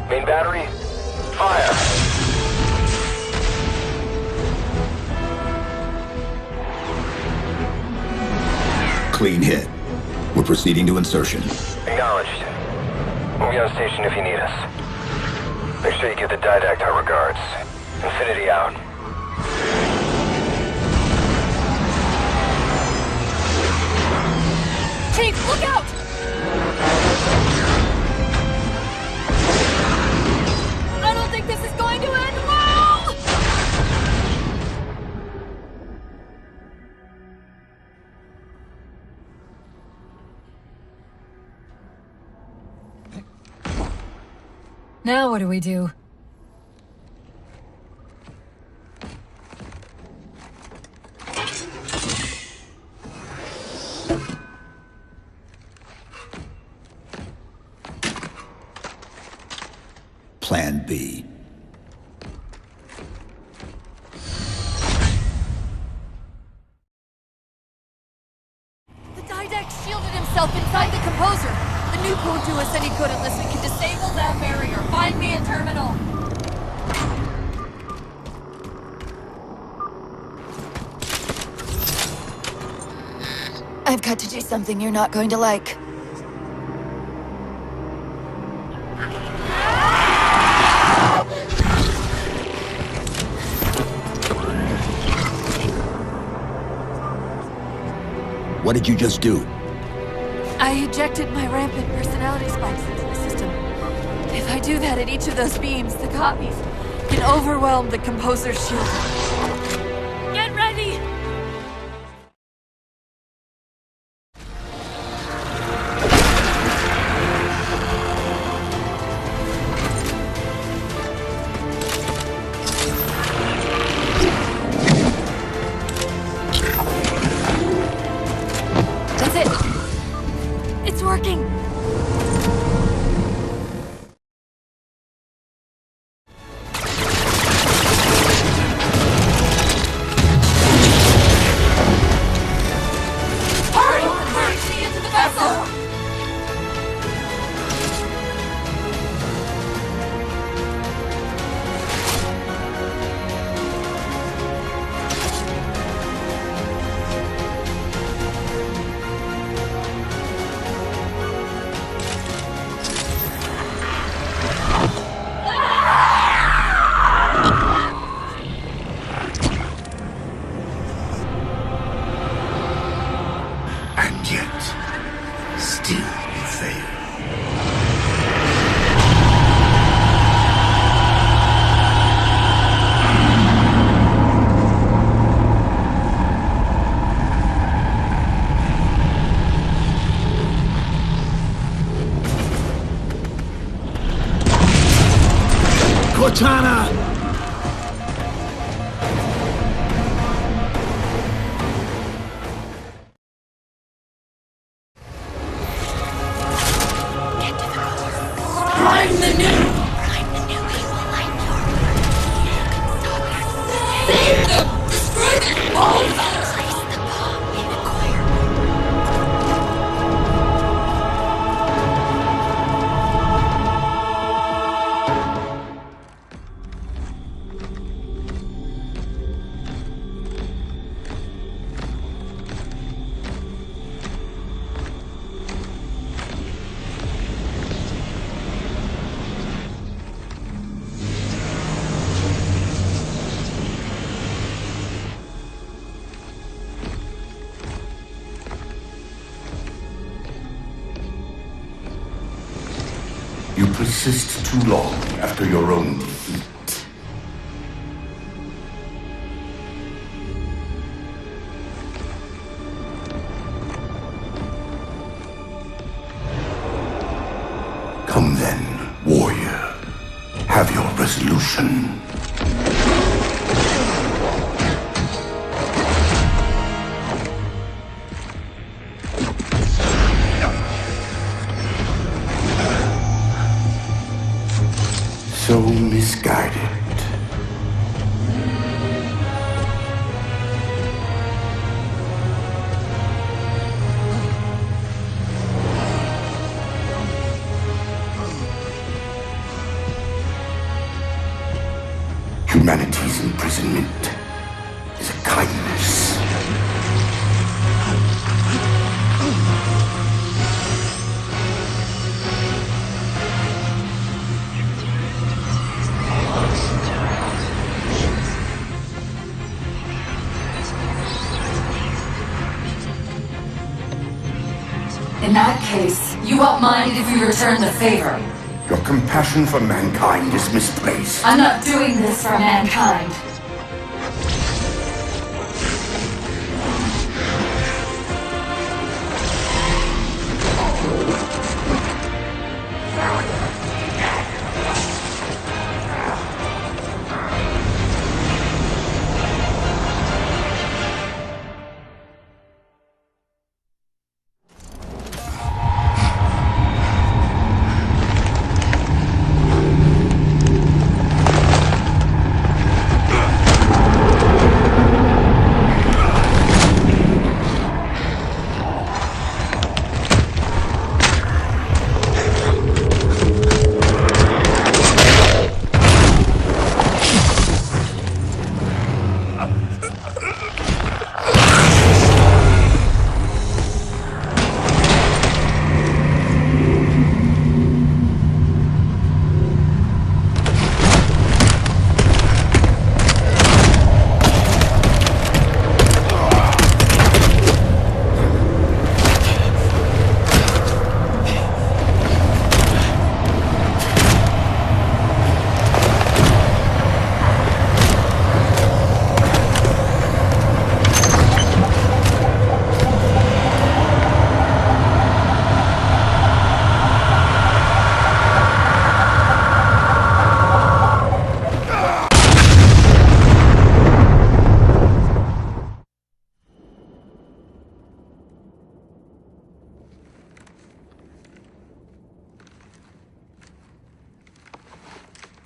Main battery, fire! Clean hit. We're proceeding to insertion. Acknowledged. We'll be on station if you need us. Make sure you give the Didact our regards. Infinity out. Chief, look out! I don't think this is going to end well! Now what do we do? Plan B. The Didact shielded himself inside the Composer. The nuke won't do us any good unless we can disable that barrier. Find me a terminal. I've got to do something you're not going to like. What did you just do? I ejected my rampant personality spikes into the system. If I do that at each of those beams, the copies can overwhelm the Composer's shield. Get ready! That's it! It's working! Cortana! persist too long after your own defeat. Come then, warrior. Have your resolution. So misguided. Humanity's imprisonment is a kindness. In that case, you won't mind if we return the favor. Your compassion for mankind is misplaced. I'm not doing this for mankind.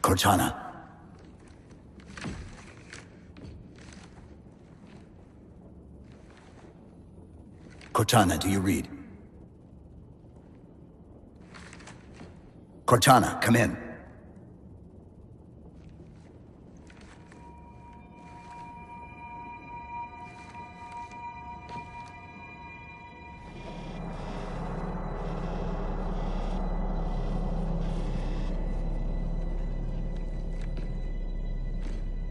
Cortana. Cortana, do you read? Cortana, come in.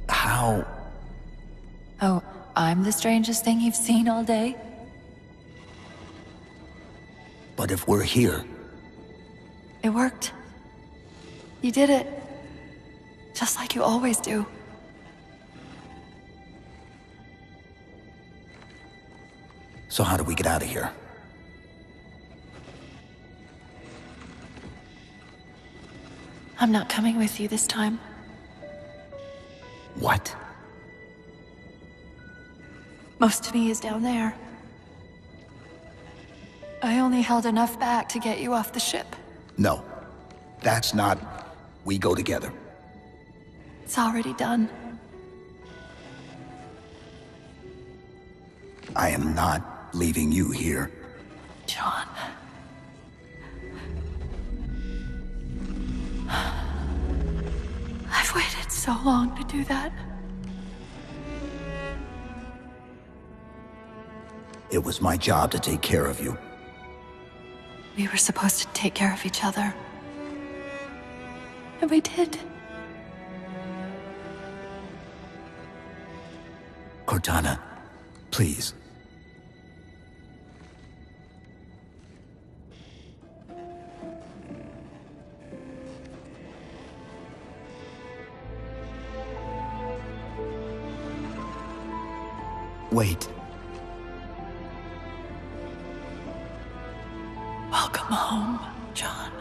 How? Oh, I'm the strangest thing you've seen all day? But if we're here... It worked. You did it. Just like you always do. So how do we get out of here? I'm not coming with you this time. What? Most of me is down there. I only held enough back to get you off the ship. No. That's not... We go together. It's already done. I am not leaving you here. John. I've waited so long to do that. It was my job to take care of you. We were supposed to take care of each other. And we did. Cortana, please. Wait. Welcome home, John.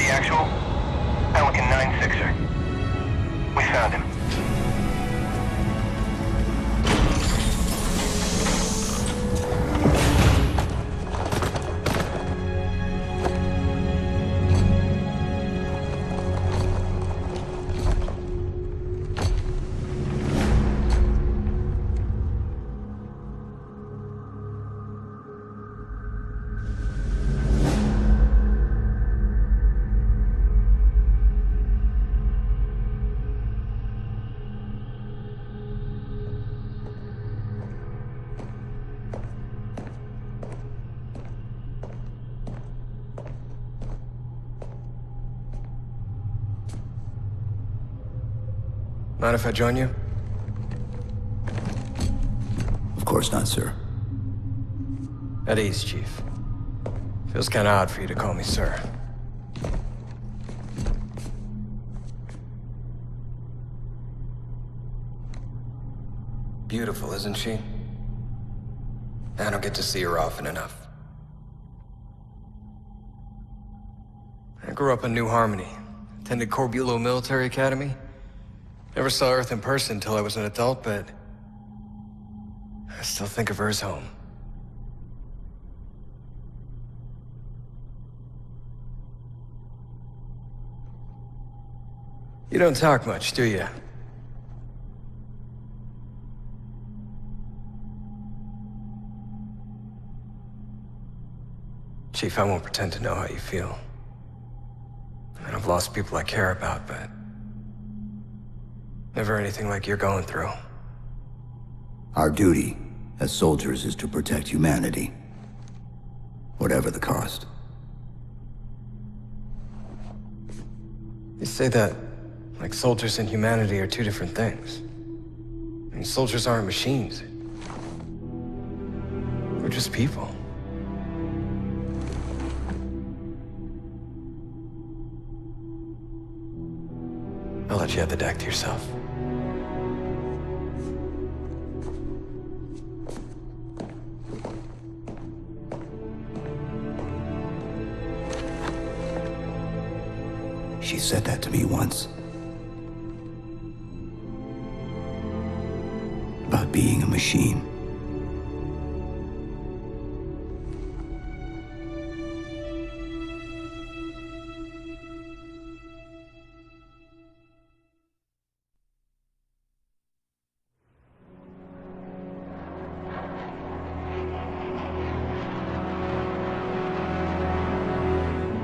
Actual, Pelican 9-6er. We found him. Mind if I join you? Of course not, sir. At ease, Chief. Feels kinda odd for you to call me sir. Beautiful, isn't she? I don't get to see her often enough. I grew up in New Harmony, attended Corbulo Military Academy. Never saw Earth in person until I was an adult, but I still think of her as home. You don't talk much, do you? Chief, I won't pretend to know how you feel. I mean, I've lost people I care about, but never anything like you're going through. Our duty as soldiers is to protect humanity, whatever the cost. You say that like soldiers and humanity are two different things. I mean, soldiers aren't machines. We're just people. I'll let you have the deck to yourself. She said that to me once. About being a machine.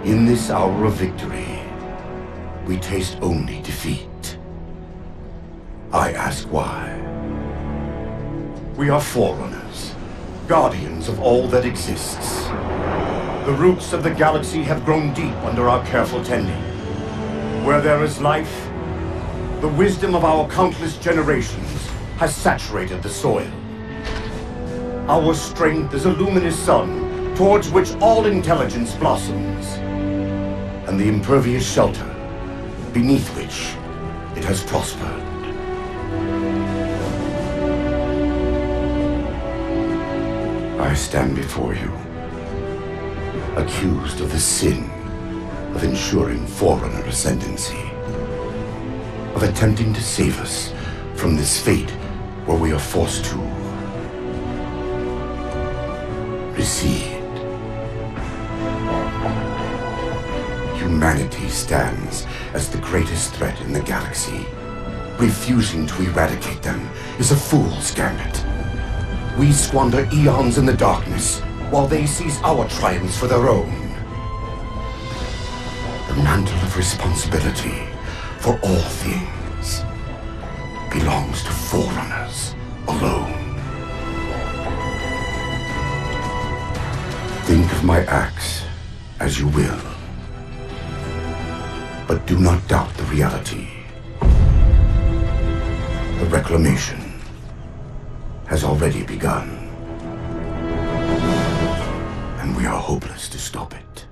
In this hour of victory, we taste only defeat. I ask why. We are Forerunners, guardians of all that exists. The roots of the galaxy have grown deep under our careful tending. Where there is life, the wisdom of our countless generations has saturated the soil. Our strength is a luminous sun, towards which all intelligence blossoms. And the impervious shelter, beneath which it has prospered. I stand before you, accused of the sin of ensuring Forerunner ascendancy, of attempting to save us from this fate where we are forced to recede. Humanity stands as the greatest threat in the galaxy. Refusing to eradicate them is a fool's gambit. We squander eons in the darkness, while they seize our triumphs for their own. The mantle of responsibility for all things belongs to Forerunners alone. Think of my acts as you will, but do not doubt the reality. The reclamation has already begun, and we are hopeless to stop it.